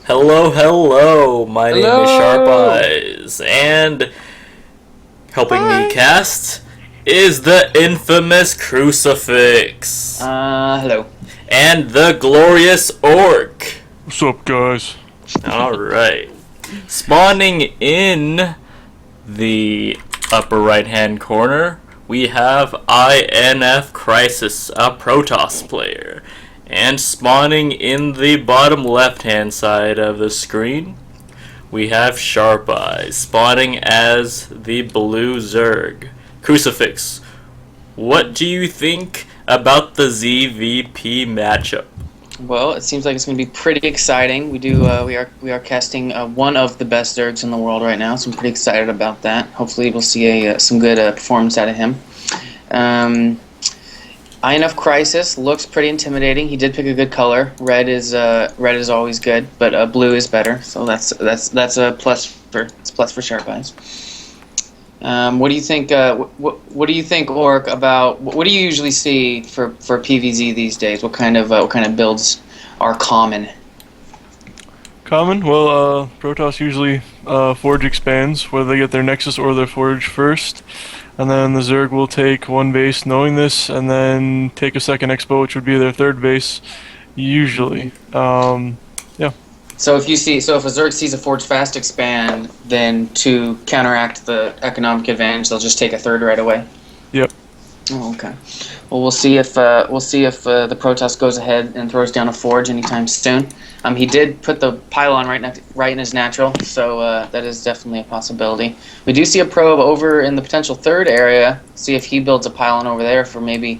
Hello, hello. My name is Hello. SharpEyez, and helping me cast is the infamous Crucifix Hello. and the glorious Orc. What's up, guys? All right, spawning in the upper right-hand corner, we have InfCrisis, a Protoss player. And spawning in the bottom left-hand side of the screen, we have SharpEyez, spawning as the blue Zerg. Crucifix, what do you think about the ZvP matchup? Well, it seems like it's going to be pretty exciting. We are casting one of the best Zergs in the world right now, so I'm pretty excited about that. Hopefully, we'll see some good performance out of him. InfCrisis looks pretty intimidating. He did pick a good color. Red is always good, but blue is better. So that's a plus for SharpEyez. What do you think? What do you think, Orc? About what do you usually see for PvZ these days? What kind of builds are common? Common? Well, Protoss usually Forge expands, whether they get their Nexus or their Forge first. And then the Zerg will take one base knowing this, and then take a second Expo, which would be their third base, usually. Yeah. So if a Zerg sees a Forge fast expand, then to counteract the economic advantage, they'll just take a third right away. Yep. Oh, okay. Well, we'll see if the Protoss goes ahead and throws down a Forge anytime soon. He did put the pylon right in his natural, so that is definitely a possibility. We do see a probe over in the potential third area. See if he builds a pylon over there for maybe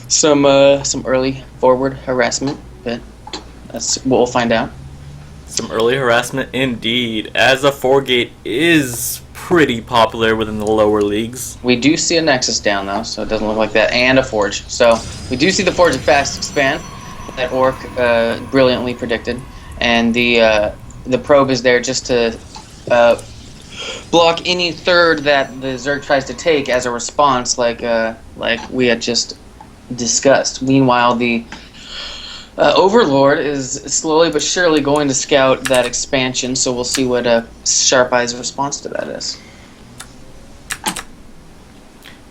some early forward harassment. But that's what we'll find out. Some early harassment indeed, as a 4-gate is pretty popular within the lower leagues. We do see a Nexus down, though, so it doesn't look like that, and a Forge. So we do see the Forge fast expand that Orc brilliantly predicted, and the probe is there just to block any third that the Zerg tries to take as a response, like we had just discussed. Meanwhile, the Overlord is slowly but surely going to scout that expansion, so we'll see what SharpEyez' response to that is.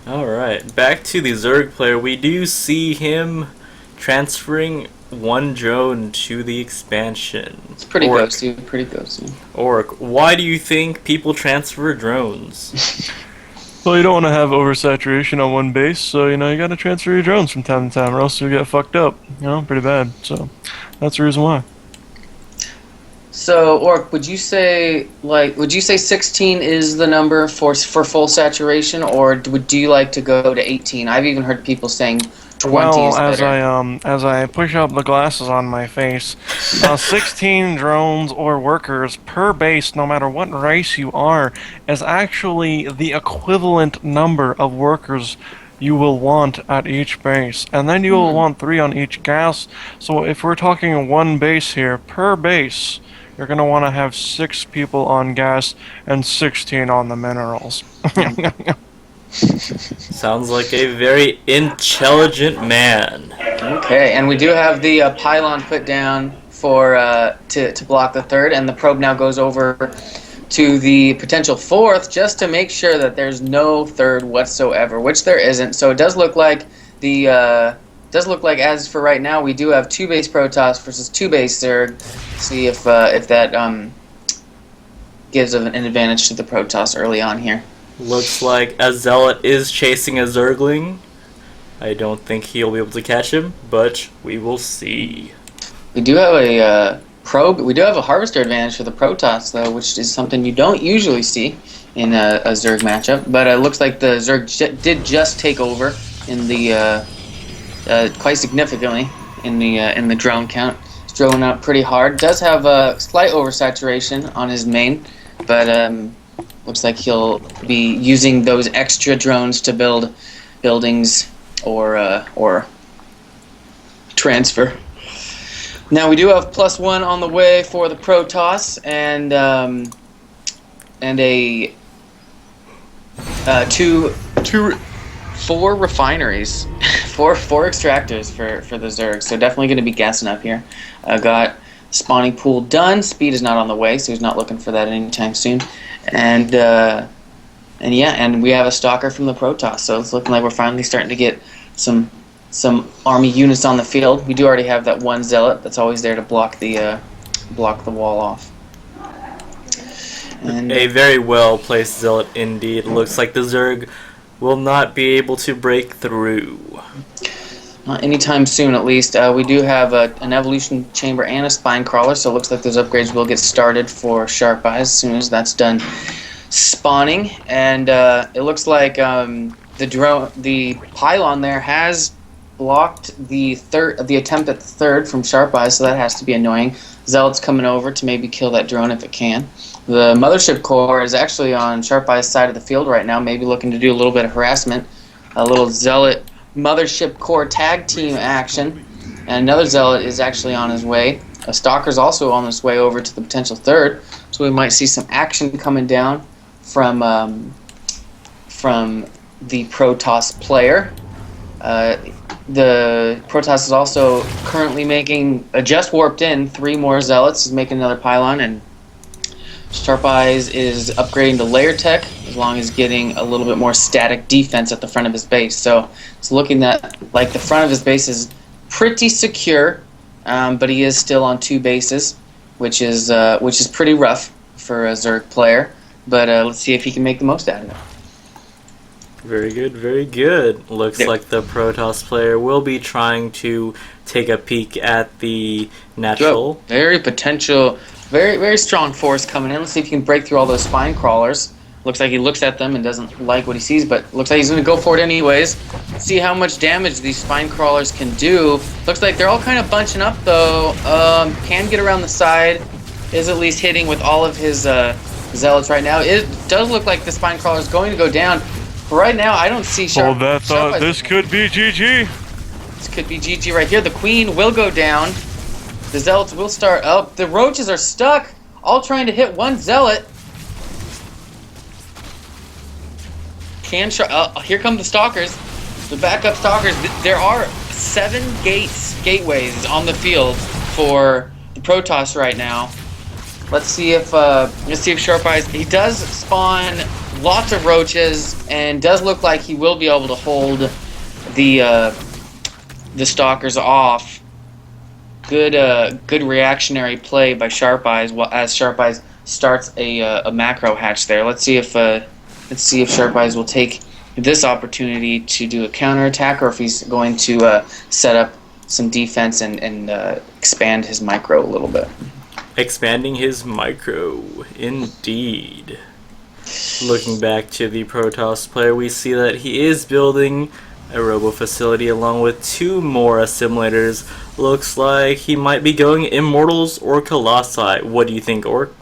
Alright, back to the Zerg player. We do see him transferring one drone to the expansion. It's pretty Orc. ghosty. Orc, why do you think people transfer drones? Well, you don't want to have oversaturation on one base, so, you gotta transfer your drones from time to time, or else you'll get fucked up. Pretty bad. So, that's the reason why. So, Orc, would you say 16 is the number for full saturation, or do you like to go to 18? I've even heard people saying 20 is better. As I push up the glasses on my face, 16 drones or workers per base, no matter what race you are, is actually the equivalent number of workers you will want at each base, and then you will want 3 on each gas. So if we're talking one base here, per base, you're going to want to have 6 people on gas and 16 on the minerals. Sounds like a very intelligent man. Okay, and we do have the pylon put down for to block the third, and the probe now goes over to the potential fourth just to make sure that there's no third whatsoever, which there isn't. So it does look like as for right now we do have 2 base Protoss versus 2 base Zerg. See if that gives an advantage to the Protoss early on here. Looks like a Zealot is chasing a Zergling. I don't think he'll be able to catch him, but we will see. We do have a probe. We do have a Harvester advantage for the Protoss, though, which is something you don't usually see in a Zerg matchup. But it looks like the Zerg did just take over in the quite significantly in the drone count. It's drone out pretty hard. Does have a slight oversaturation on his main, but looks like he'll be using those extra drones to build buildings or transfer. Now we do have +1 on the way for the Protoss, and a four refineries, four extractors for the Zerg. So definitely going to be gassing up here. Got spawning pool done. Speed is not on the way, so he's not looking for that anytime soon. And we have a stalker from the Protoss. So it's looking like we're finally starting to get some army units on the field. We do already have that one zealot that's always there to block the wall off. And a very well placed zealot indeed. Looks like the Zerg will not be able to break through. Not anytime soon, at least. We do have an evolution chamber and a spine crawler, so it looks like those upgrades will get started for SharpEyez as soon as that's done spawning. And it looks like the pylon there has blocked the attempt at the third from SharpEyez, so that has to be annoying. Zealot's coming over to maybe kill that drone if it can. The mothership core is actually on SharpEyez's side of the field right now, maybe looking to do a little bit of harassment. A little zealot mothership core tag team action. And another zealot is actually on his way. A stalker's also on his way over to the potential third. So we might see some action coming down from the Protoss player. The Protoss is also currently making, just warped in 3 more zealots. He's making another pylon, and SharpEyez is upgrading to layer tech as long as getting a little bit more static defense at the front of his base. So it's looking like the front of his base is pretty secure, but he is still on 2 bases, which is pretty rough for a Zerg player. But let's see if he can make the most out of it. Very good, very good. Looks like the Protoss player will be trying to take a peek at the natural. Very strong force coming in. Let's see if he can break through all those spine crawlers. Looks like he looks at them and doesn't like what he sees, but looks like he's going to go for it anyways. See how much damage these spine crawlers can do. Looks like they're all kind of bunching up though. Can get around the side. Is at least hitting with all of his zealots right now. It does look like the spine crawler is going to go down. But right now, I don't see Hold that thought. This could be GG. This could be GG right here. The queen will go down. The zealots will start up. The roaches are stuck, all trying to hit one zealot. Here come the stalkers. The backup stalkers. There are 7 gateways on the field for the Protoss right now. Let's see if SharpEyez. He does spawn lots of roaches and does look like he will be able to hold the stalkers off. Good reactionary play by SharpEyez as SharpEyez starts a macro hatch there. Let's see if SharpEyez will take this opportunity to do a counterattack, or if he's going to set up some defense and expand his micro a little bit. Expanding his micro, indeed. Looking back to the Protoss player, we see that he is building a robo facility along with 2 more assimilators. Looks like he might be going Immortals or Colossi. What do you think, Orc?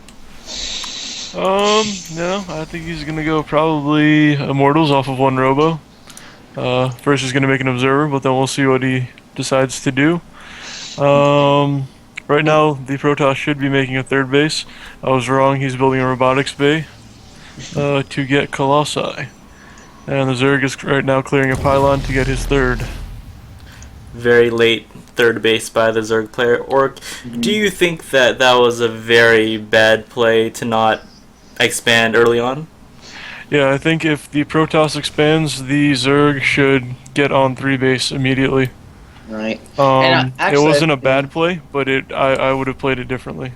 No, I think he's gonna go probably Immortals off of 1 robo. First he's gonna make an Observer, but then we'll see what he decides to do. Right now, the Protoss should be making a 3rd base. I was wrong, he's building a robotics bay to get Colossi. And the Zerg is right now clearing a pylon to get his 3rd. Very late 3rd base by the Zerg player. Orc, do you think that was a very bad play to not expand early on? Yeah, I think if the Protoss expands, the Zerg should get on 3 base immediately. Right. It wasn't a bad play, but I would have played it differently.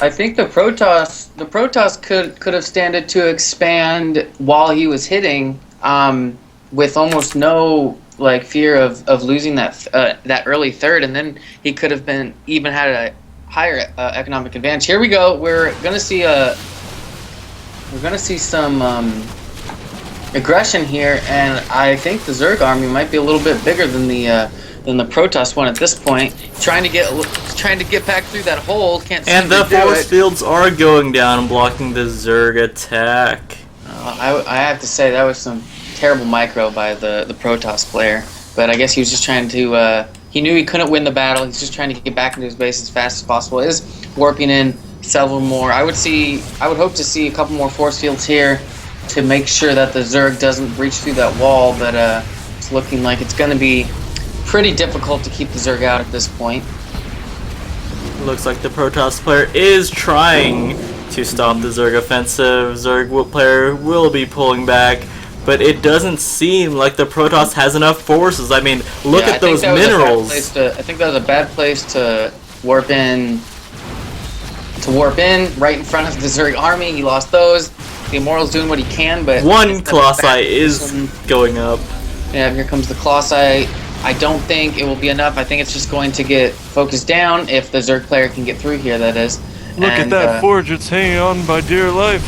I think the Protoss could have standed to expand while he was hitting, with almost no fear of losing that early 3rd, and then he could have even had a higher economic advantage. Here we go. We're gonna see some aggression here, and I think the Zerg army might be a little bit bigger than the Protoss one at this point. Trying to get back through that hole. Can't seem and to the do force it. fields are going down and blocking the Zerg attack. I have to say that was some terrible micro by the Protoss player, but I guess he was just trying to. He knew he couldn't win the battle. He's just trying to get back into his base as fast as possible. Is warping in several more. I would hope to see a couple more force fields here. to make sure that the Zerg doesn't breach through that wall, but it's looking like it's going to be pretty difficult to keep the Zerg out at this point. Looks like the Protoss player is trying to stop the Zerg offensive. Zerg player will be pulling back, but it doesn't seem like the Protoss has enough forces. I mean, look at those minerals. I think that was a bad place to warp in. Right in front of the Zerg army. He lost those. The Immortal's doing what he can, but one Colossi is going up. Yeah, here comes the Colossi. I don't think it will be enough. I think it's just going to get focused down if the Zerg player can get through here, that is. Look at that forge, it's hanging on by dear life.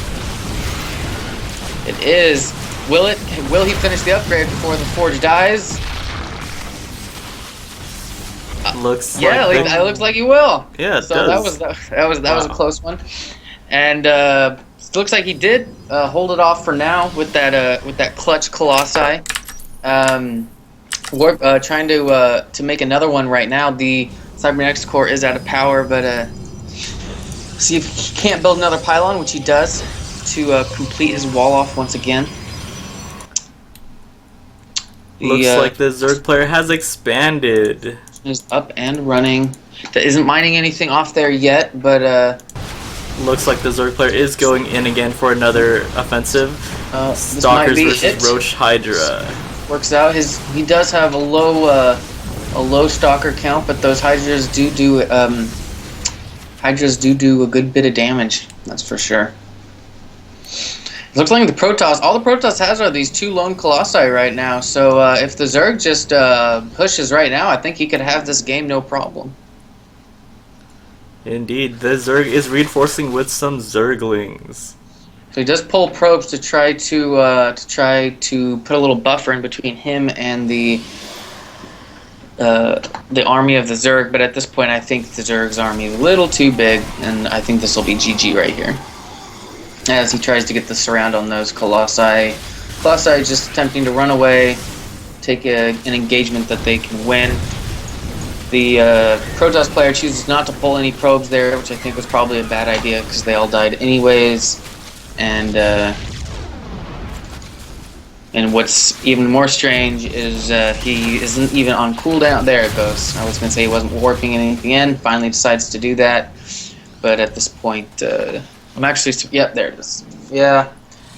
It is. Will he finish the upgrade before the forge dies? Looks it looks like he will. Yeah, it so does. that was a close one. And it looks like he did hold it off for now with that clutch Colossi. Trying to make another one right now. The Cybernetics core is out of power, but see if he can't build another pylon, which he does, to complete his wall off once again. Looks like the Zerg player has expanded. Is up and running. That isn't mining anything off there yet, but looks like the Zerg player is going in again for another offensive. Stalkers versus Roche Hydra. Works out. He does have a low stalker count, but those hydras do a good bit of damage. That's for sure. It looks like all the Protoss has are these two lone Colossi right now. So if the Zerg just pushes right now, I think he could have this game no problem. Indeed, the Zerg is reinforcing with some Zerglings. So he does pull probes to try to put a little buffer in between him and the army of the Zerg. But at this point, I think the Zerg's army is a little too big, and I think this will be GG right here. As he tries to get the surround on those Colossi. Colossi just attempting to run away, take an engagement that they can win. The Protoss player chooses not to pull any probes there, which I think was probably a bad idea because they all died anyways. And what's even more strange is he isn't even on cooldown. There it goes. I was going to say he wasn't warping anything in. Finally decides to do that. But at this point, I'm actually... Yep, there it is. Yeah.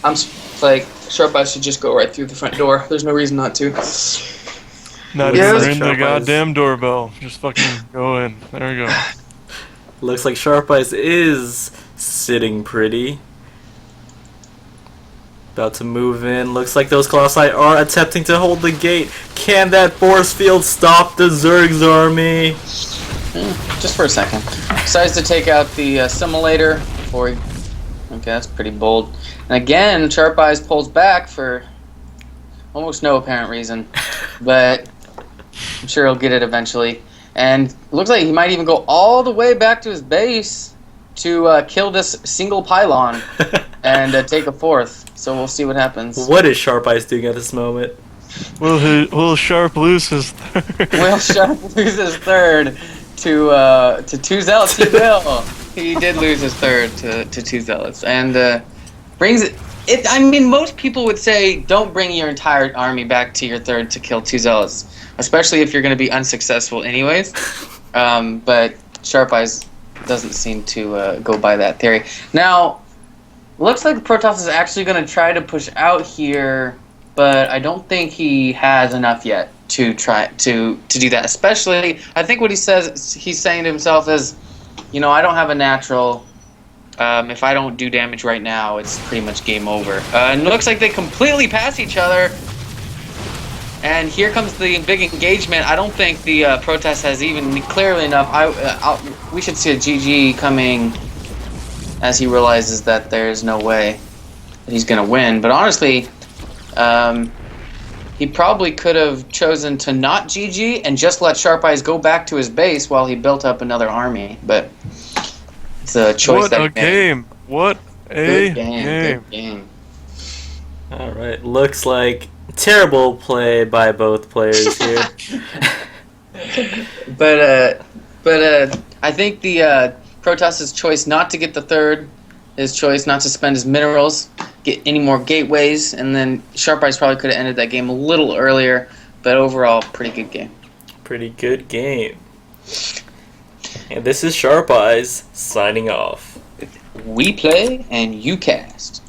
I'm like, SharpEyez should just go right through the front door. There's no reason not to. Not even ring the goddamn doorbell. Just fucking go in. There we go. Looks like SharpEyez is sitting pretty. About to move in. Looks like those Colossi are attempting to hold the gate. Can that force field stop the Zerg's army? Just for a second. Decides to take out the assimilator before he... Okay, that's pretty bold. And again, SharpEyez pulls back for almost no apparent reason. But I'm sure he'll get it eventually. And it looks like he might even go all the way back to his base to kill this single pylon and take a fourth. So we'll see what happens. What is SharpEyez doing at this moment? Will Sharp lose his third? Will Sharp lose his third to two zealots? He will. He did lose his third to two zealots, and brings it. I mean, most people would say don't bring your entire army back to your third to kill two zealots, especially if you're going to be unsuccessful anyways. But SharpEyez doesn't seem to go by that theory. Now, looks like Protoss is actually going to try to push out here, but I don't think he has enough yet to try to do that. Especially, I think what he's saying to himself is, you know, I don't have a natural. If I don't do damage right now, it's pretty much game over. And it looks like they completely pass each other. And here comes the big engagement. I don't think the Protoss has even clearly enough. We should see a GG coming as he realizes that there's no way that he's going to win. But honestly, he probably could have chosen to not GG and just let SharpEyez go back to his base while he built up another army. But it's a choice that he made. What a game. Good game. All right, looks like terrible play by both players here. But I think the Protoss's choice not to get the third, his choice not to spend his minerals, get any more gateways, and then SharpEyez probably could have ended that game a little earlier, but overall, pretty good game. Pretty good game. And this is SharpEyez signing off. We play and you cast.